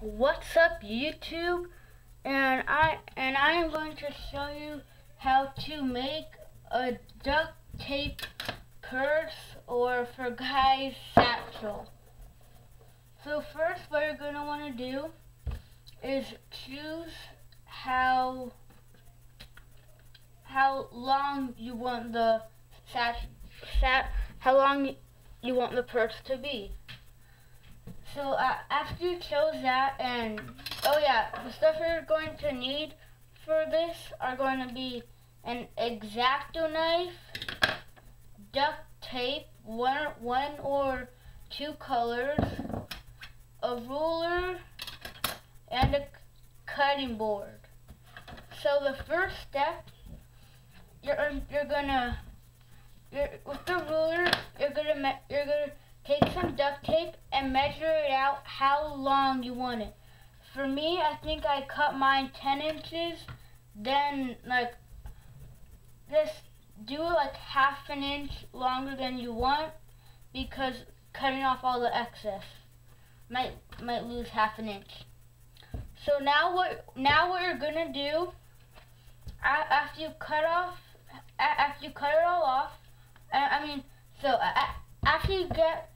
What's up, YouTube? And I am going to show you how to make a duct tape purse, or for guys, satchel. So first, what you're going to want to do is choose how long you want the how long you want the purse to be. So after you chose that, and oh yeah, the stuff you're going to need for this are going to be an X-Acto knife, duct tape, one or two colors, a ruler, and a cutting board. So the first step, with the ruler, you're gonna take some duct tape and measure it out how long you want it. For me, I think I cut mine 10 inches, then just do it like half an inch longer than you want, because cutting off all the excess might lose half an inch. So now what you're gonna do, after you cut it all off, after you get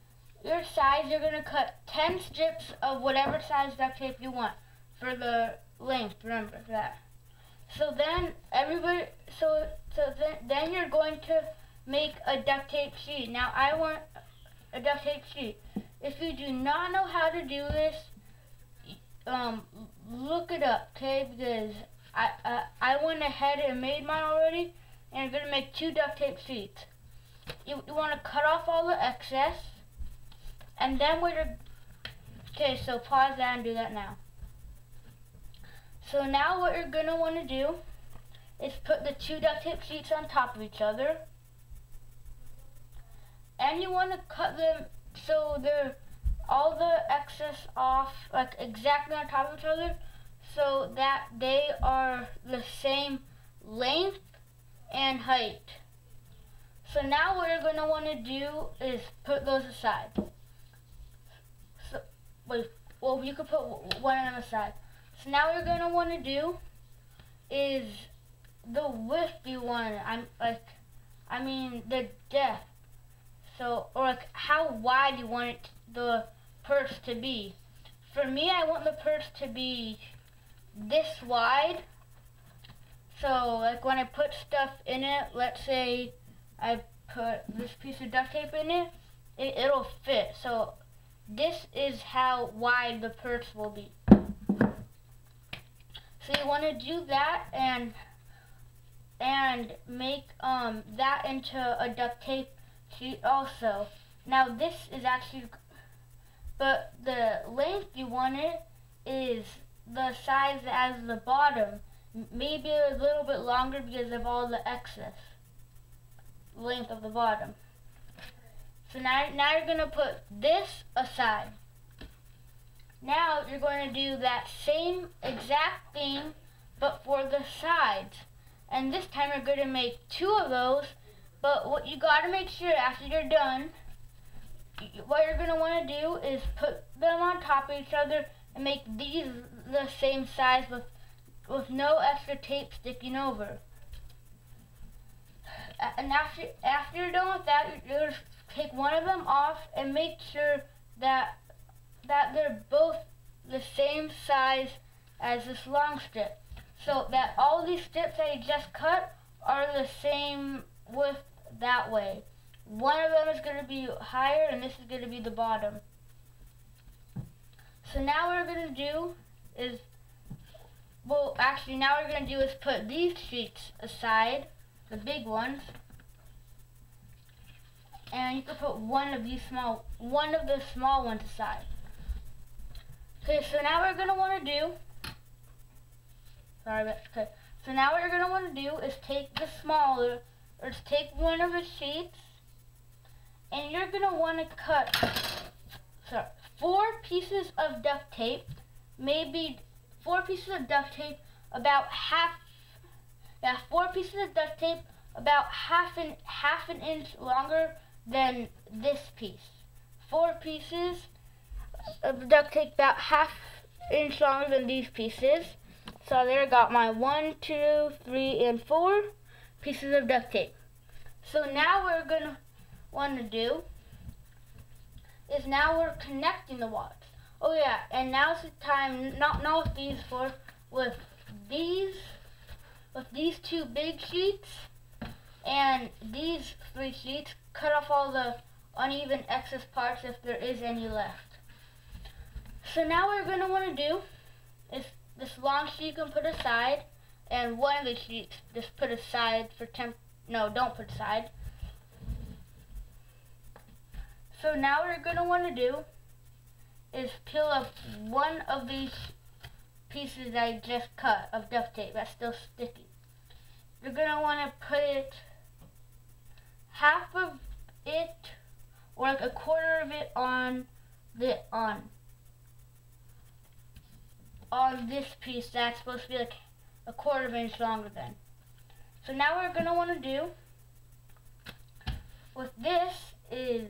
your size, you're going to cut 10 strips of whatever size duct tape you want for the length, remember that. So then then you're going to make a duct tape sheet. Now I want a duct tape sheet. If you do not know how to do this, look it up, okay? Because I went ahead and made mine already, and you're going to make 2 duct tape sheets. You want to cut off all the excess, and then okay, so pause that and do that now. So now what you're going to want to do is put the 2 duct tape sheets on top of each other, and you want to cut them so they're all the excess off, like exactly on top of each other, so that they are the same length and height. So now what you're going to want to do is put those aside. So, well, you could put one on the side. So now what you're going to want to do is the width you want it. I mean the depth. So, or like how wide you want the purse to be. For me, I want the purse to be this wide. So like when I put stuff in it, let's say I put this piece of duct tape in it, it'll fit. So this is how wide the purse will be. So you want to do that and make that into a duct tape sheet also. Now this is actually, but the length you want it is the size as the bottom, maybe a little bit longer because of all the excess length of the bottom. So now you're going to put this aside. Now you're going to do that same exact thing, but for the sides. And this time you're going to make 2 of those, but what you got to make sure after you're done, what you're going to want to do is put them on top of each other and make these the same size with no extra tape sticking over. And after you're done with that, you're just take one of them off and make sure that they're both the same size as this long strip, so that all these strips that you just cut are the same width that way. One of them is going to be higher and this is going to be the bottom. So now what we're going to do is, now what we're going to do is put these sheets aside, the big ones, and you can put one of the small ones aside. Okay, so now what we're going to want to do, so now what you're going to want to do is take take one of the sheets, and you're going to want to cut 4 pieces of duct tape, maybe 4 pieces of duct tape about half, 4 pieces of duct tape about half an inch longer than this piece. 4 pieces of duct tape about half inch longer than these pieces. So there I got my 1, 2, 3, and 4 pieces of duct tape. So now what we're gonna want to do is now we're connecting the wires. Oh yeah, and now's the time, not with these four, with these two big sheets and these 3 sheets, cut off all the uneven excess parts if there is any left. So now what we're going to want to do is this long sheet you can put aside, and one of the sheets just put aside for don't put aside. So now what we're going to want to do is peel up one of these pieces that I just cut of duct tape that's still sticky. You're going to want to put it, half of it, or like a quarter of it on this piece that's supposed to be like a quarter of an inch longer than. So now what we're going to want to do with this is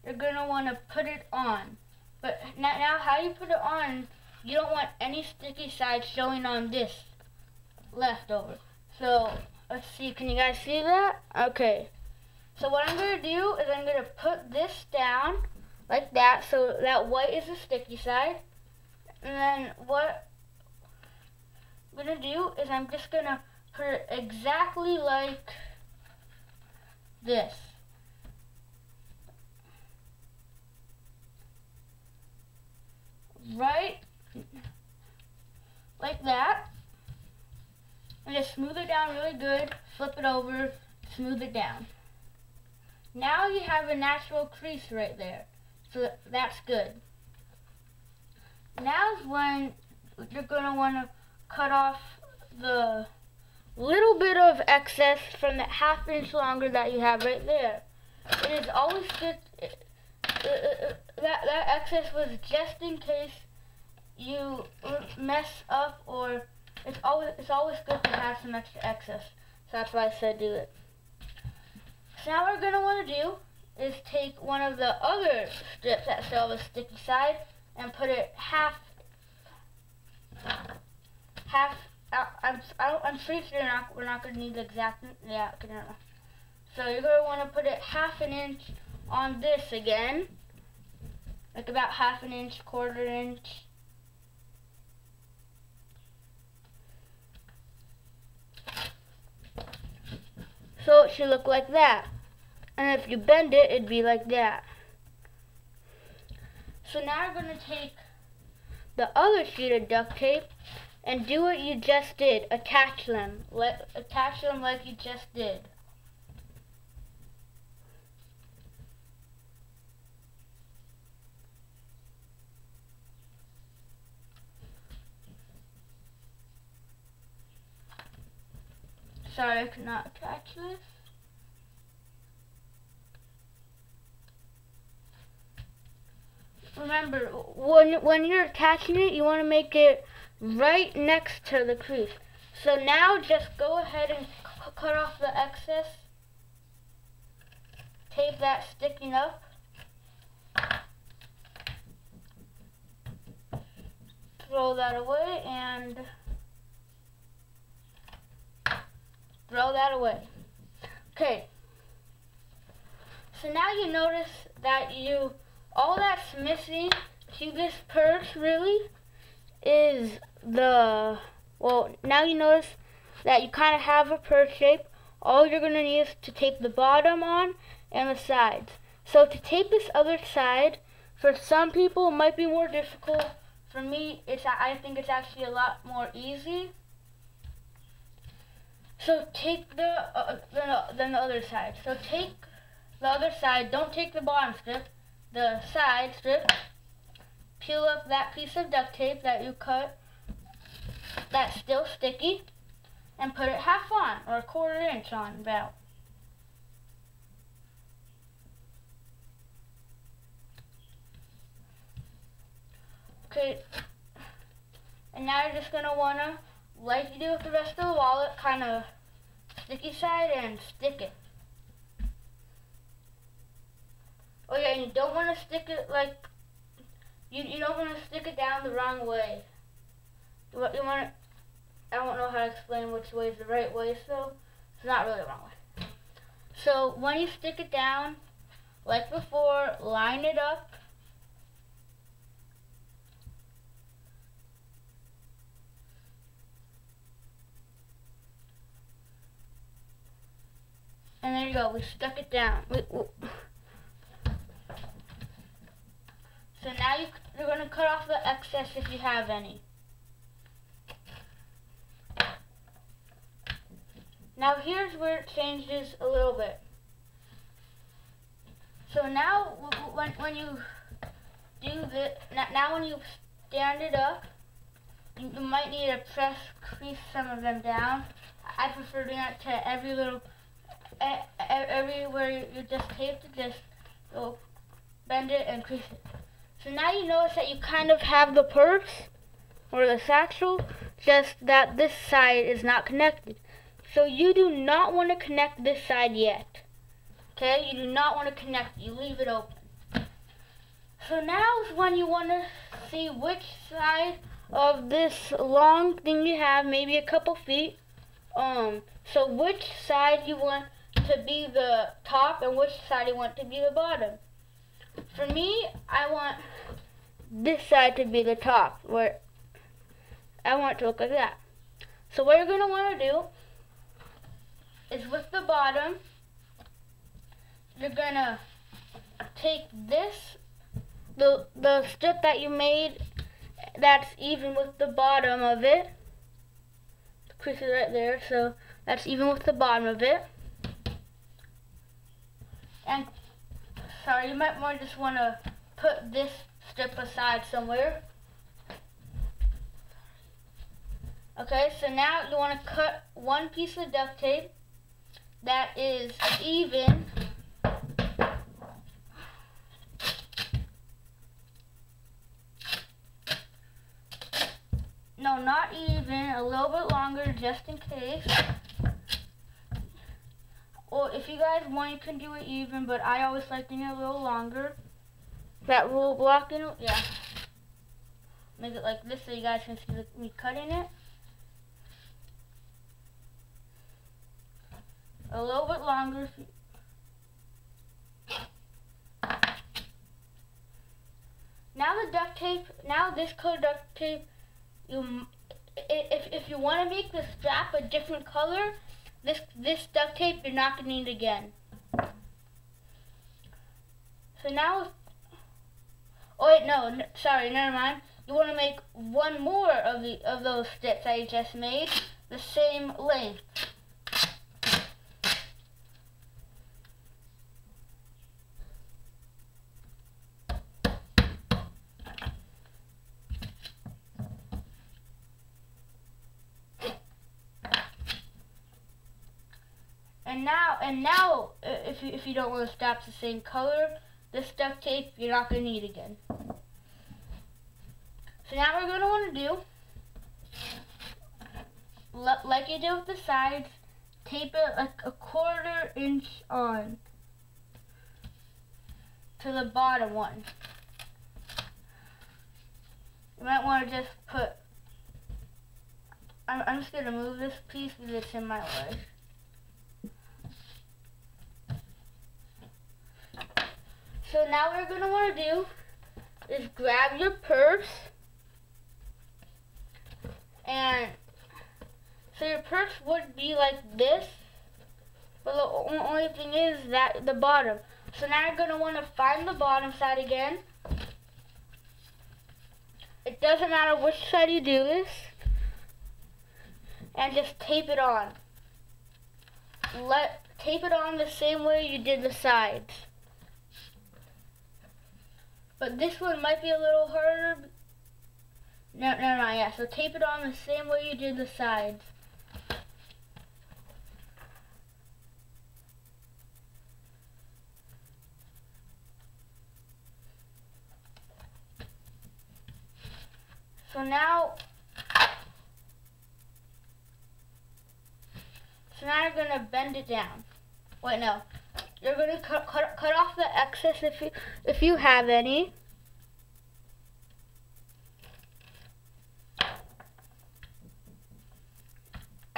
you're going to want to put it on. But now how you put it on, you don't want any sticky side showing on this leftover. So let's see, can you guys see that? Okay. So what I'm going to do is I'm going to put this down like that, so that white is the sticky side. And then what I'm going to do is I'm just going to put it exactly like this. Right like that. And just smooth it down really good, flip it over, smooth it down. Now you have a natural crease right there, so that's good. Now's when you're going to want to cut off the little bit of excess from that ½ inch longer that you have right there. It is always good, that excess was just in case you mess up, or it's always good to have some extra excess. So that's why I said do it. So now what we're going to want to do is take one of the other strips that still have a sticky side and put it half. I'm pretty sure we're not going to need the exact. Yeah. Okay, no. So you're going to want to put it ½ an inch on this again, like about ½ an inch, quarter inch. So it should look like that. And if you bend it, it'd be like that. So now we're going to take the other sheet of duct tape and do what you just did. Attach them. Attach them like you just did. Sorry, I could not attach this. Remember, when you're attaching it, you want to make it right next to the crease. So now just go ahead and cut off the excess tape that's sticking up. Throw that away and throw that away. Okay. So now you notice that all that's missing to this purse really is now you notice that you kind of have a purse shape. All you're going to need is to tape the bottom on and the sides. So to tape this other side, for some people it might be more difficult. For me, I think it's actually a lot more easy. So take then the other side. So take the other side. Don't take the bottom strip. The side strip. Peel up that piece of duct tape that you cut that's still sticky, and put it half on, or a quarter inch on about. Okay. And now you're just gonna wanna, like you do with the rest of the wallet, kind of sticky side and stick it. Oh yeah, and you don't want to stick it like you don't want to stick it down the wrong way. You want to, I don't know how to explain which way is the right way, so it's not really the wrong way. So when you stick it down, like before, line it up. And there you go, we stuck it down. So now you're going to cut off the excess if you have any. Now here's where it changes a little bit. So now when you do this, now when you stand it up, you might need to crease some of them down. I prefer doing that to every little, everywhere you just taped it, just go bend it and crease it. So now you notice that you kind of have the purse or the satchel, just that this side is not connected. So you do not want to connect this side yet. Okay, you do not want to connect it. You leave it open. So now is when you want to see which side of this long thing you have, maybe a couple feet. So which side you want to be the top and which side you want to be the bottom. For me, I want this side to be the top, where I want it to look like that. So what you're going to want to do is with the bottom, you're going to take this, the strip that you made that's even with the bottom of it, crease it right there, so that's even with the bottom of it. And sorry, you might just want to put this strip aside somewhere. Okay, so now you want to cut one piece of duct tape that is even no, not even, a little bit longer just in case. Or if you guys want, you can do it even, but I always like doing it a little longer. That rule blocking, yeah. Make it like this so you guys can see me cutting it. A little bit longer. Now the duct tape, now this color duct tape, if you want to make the strap a different color, this duct tape you're not going to need again. So now, oh wait, no, sorry, never mind. You want to make one more of those strips that you just made the same length. And now, if you don't want the straps the same color, this duct tape you're not going to need again. So now what we're going to want to do, like you did with the sides, tape it like a 1/4 inch on to the bottom one. You might want to just put, I'm just going to move this piece because it's in my way. So now what you're going to want to do is grab your purse, and so your purse would be like this, but the only thing is that the bottom. So now you're going to want to find the bottom side again. It doesn't matter which side you do this, and just tape it on. Tape it on the same way you did the sides. But this one might be a little harder. No, yeah. So tape it on the same way you did the sides. So now you're gonna bend it down. Wait, no. You're going to cut off the excess if you have any.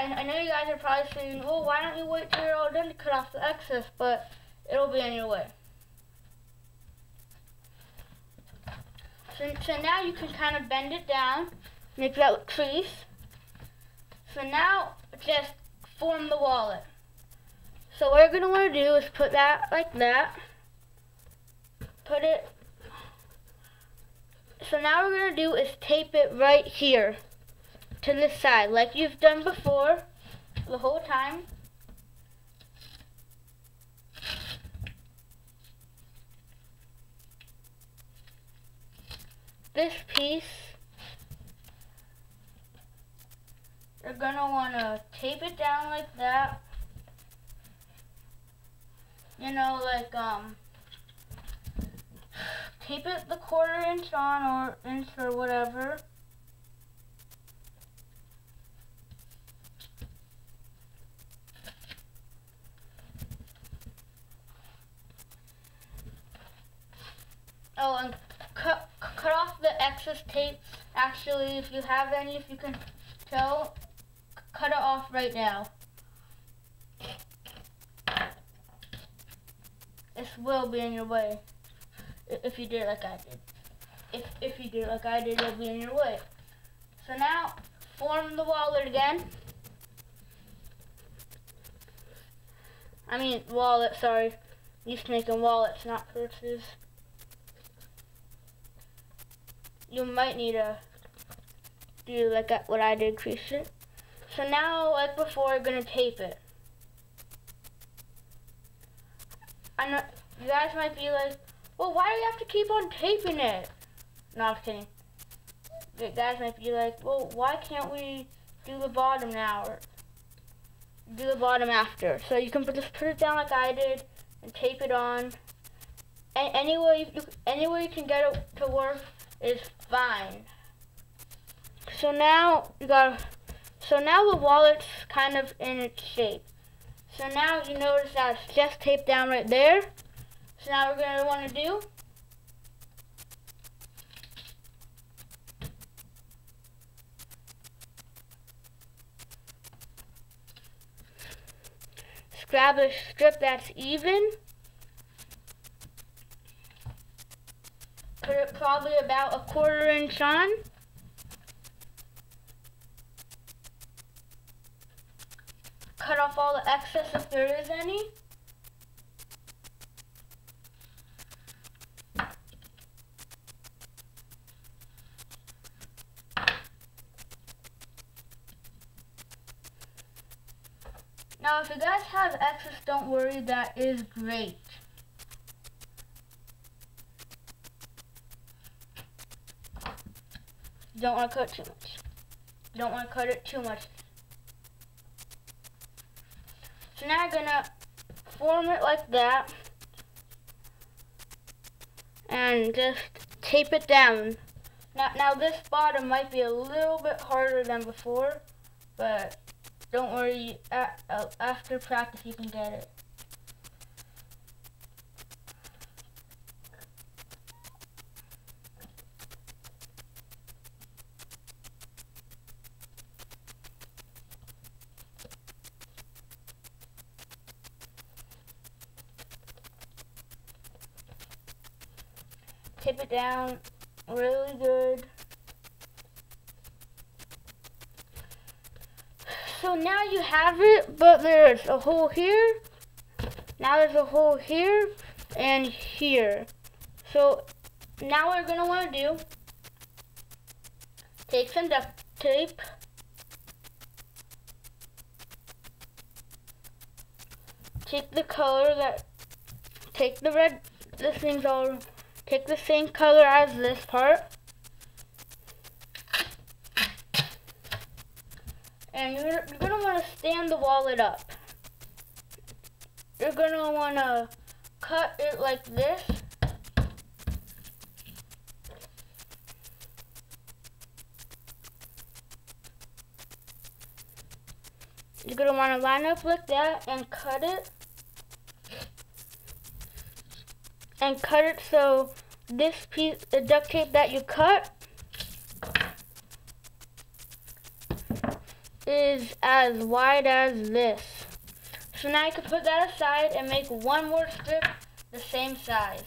I know you guys are probably saying, well, why don't you wait till you're all done to cut off the excess, but it'll be on your way. So now you can kind of bend it down, make that crease. So now just form the wallet. So what you're going to want to do is put that like that. Put it. So now what we're going to do is tape it right here to this side like you've done before the whole time. This piece, you're going to want to tape it down like that. You know, like, tape it the 1/4 inch on or inch or whatever. Oh, and cut off the excess tape. Actually, if you have any, if you can tell, cut it off right now. This will be in your way. If you did it like I did. If you did it like I did, it'll be in your way. So now, form the wallet again. I mean, wallet, sorry. Used to making wallets, not purses. You might need to do like what I did, crease it. So now, like before, you're going to tape it. I know you guys might be like, well, why do you have to keep on taping it? No, I'm kidding. You guys might be like, well, why can't we do the bottom now or do the bottom after? So you can just put it down like I did and tape it on. And any way you can get it to work is fine. So now the wallet's kind of in its shape. So now you notice that it's just taped down right there. So now we're going to want to do grab a strip that's even. Put it probably about a 1/4 inch on. Cut off all the excess if there is any. Now, if you guys have excess, don't worry, that is great. You don't want to cut too much. You don't want to cut it too much. So now I'm gonna form it like that and just tape it down. Now this bottom might be a little bit harder than before, but don't worry, after practice you can get it. Tape it down really good. So now you have it, but there's a hole here. Now there's a hole here and here. So now what you're going to want to do, take some duct tape. Take the color take the red, take the same color as this part. And you're going to want to stand the wallet up. You're going to want to cut it like this. You're going to want to line up like that and cut it. And cut it so this piece, the duct tape that you cut, is as wide as this. So now you can put that aside and make one more strip the same size.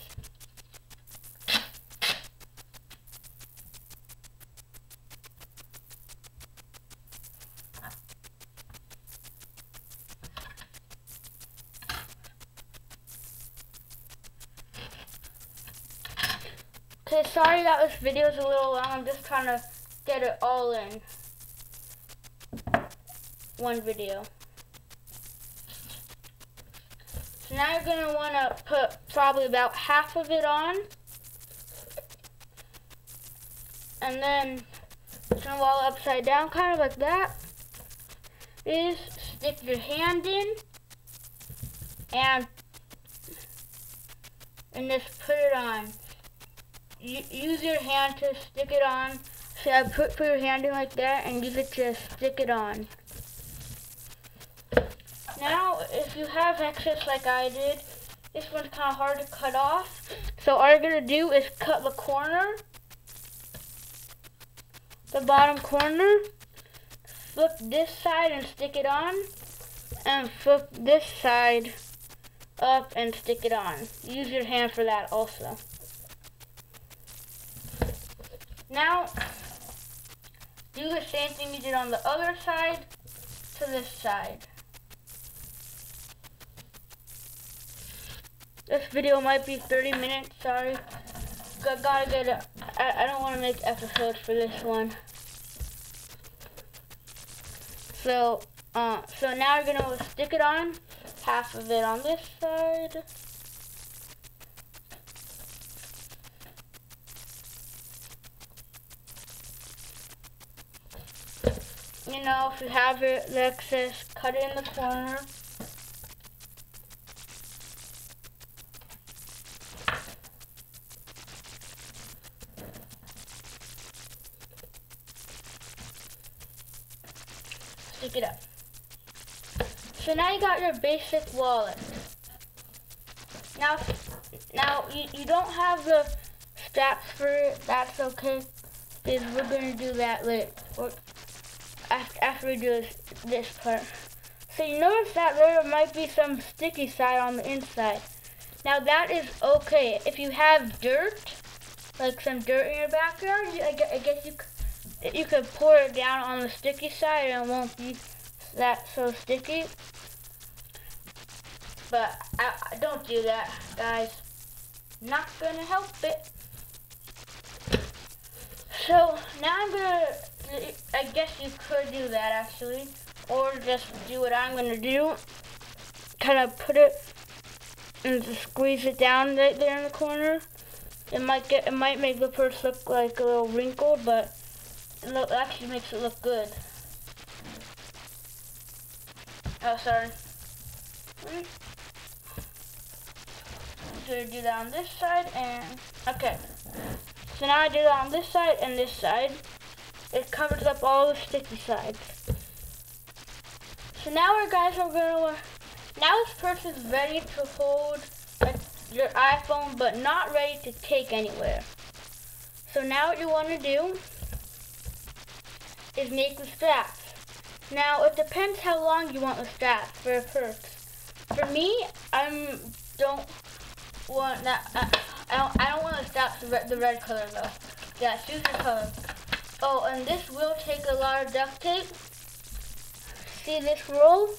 Okay, sorry that this video is a little long. I'm just trying to get it all in one video. So now you're going to want to put probably about half of it on. And then turn it all upside down, kind of like that. Is stick your hand in and just put it on. Use your hand to stick it on. So I put your hand in like that and use it to stick it on. Now, if you have excess like I did, this one's kind of hard to cut off. So all you're going to do is cut the corner, the bottom corner, flip this side and stick it on, and flip this side up and stick it on. Use your hand for that also. Now, do the same thing you did on the other side to this side. This video might be 30 minutes, sorry. Gotta get it. I don't want to make episodes for this one. So now you're gonna stick it on, half of it on this side. You know, if you have it, the excess, cut it in the corner. Stick it up. So now you got your basic wallet. Now you don't have the straps for it. That's okay, because we're gonna do that later. After we do this part. So you notice that there might be some sticky side on the inside. Now that is okay. If you have dirt, like some dirt in your background, I guess you could pour it down on the sticky side and it won't be that so sticky. But I don't do that, guys. Not gonna help it. So now I guess you could do that actually, or just do what I'm gonna do. Kind of put it and just squeeze it down right there in the corner. It might make the purse look like a little wrinkled, but it actually makes it look good. Oh, sorry. So do that on this side and okay. So now I do that on this side and this side. It covers up all the sticky sides. So now now this purse is ready to hold your iPhone, but not ready to take anywhere. So now what you want to do is make the straps. Now it depends how long you want the straps for a purse. For me, I don't want the straps the red color though. Yeah, choose your color. Oh, and this will take a lot of duct tape. See this roll?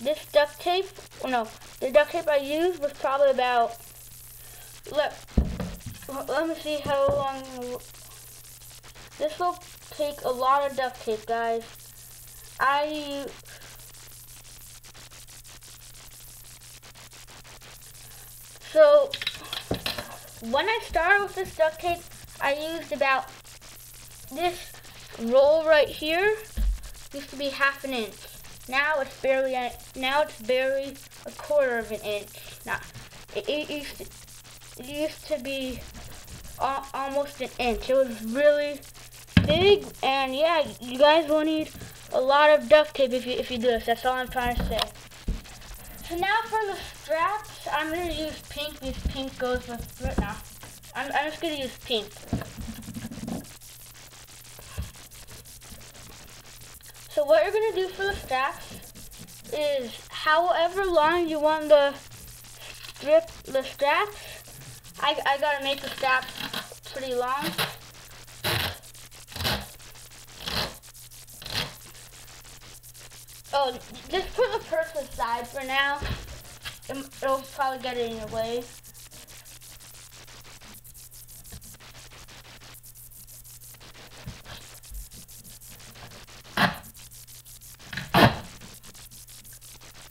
This duct tape, no, the duct tape I used was probably about, let me see how long, this will take a lot of duct tape, guys. So, when I started with this duct tape, I used about this roll right here. Used to be ½ an inch. Now it's barely a quarter of an inch. Now it used to be almost an inch. It was really big, and yeah, you guys will need a lot of duct tape if you do this. That's all I'm trying to say. So now for the straps, I'm gonna use pink because pink goes with it now. I'm just gonna use pink. what you're gonna do for the straps is however long you want the straps. I gotta make the straps pretty long. Oh, just put the purse aside for now. It'll probably get it in your way.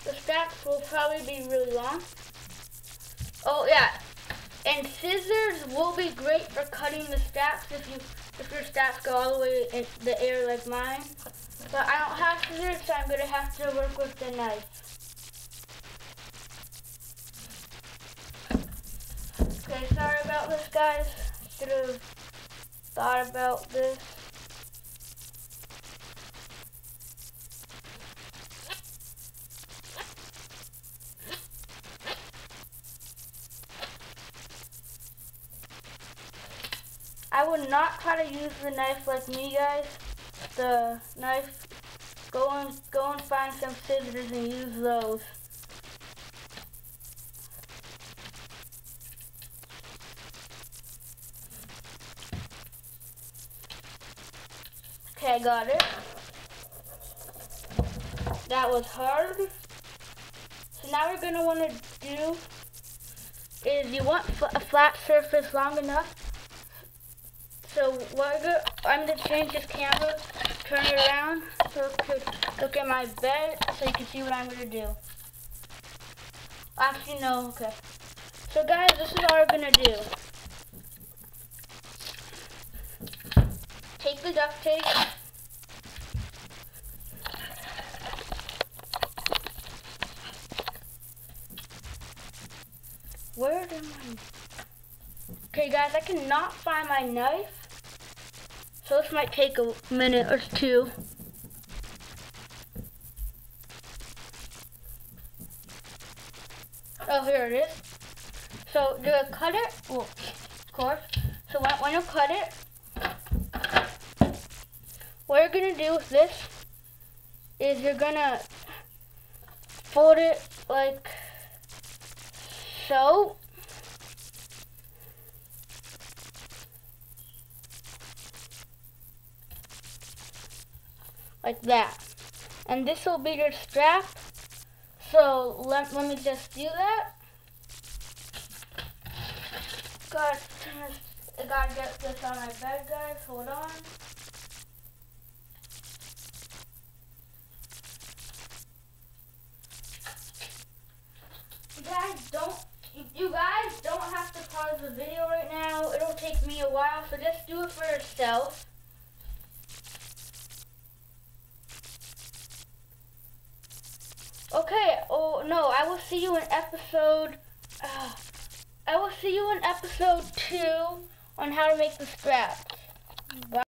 The straps will probably be really long. Oh yeah, and scissors will be great for cutting the straps if your straps go all the way in the air like mine. But I don't have scissors, so I'm gonna have to work with the knife. Okay, sorry about this, guys. Should have thought about this. I would not try to use the knife like me, guys. The knife, go and find some scissors and use those. Okay, I got it. That was hard. So now we're gonna want to do is you want a flat surface long enough. So I'm gonna change this camera, turn it around so you could look at my bed so you can see what I'm gonna do. Actually, no, okay. So guys, this is what we're gonna do. Take the duct tape. Where did my... Okay guys, I cannot find my knife. So this might take a minute or two. Oh, here it is. So do I cut it? Well, of course. So when you cut it, what you're gonna do with this is you're gonna fold it like so. Like that. And this will be your strap. So let me just do that. I gotta get this on my bed, guys. Hold on. You guys don't have to pause the video right now. It'll take me a while, so just do it for yourself. Okay, oh no, I will see you in episode 2 on how to make the straps. Bye.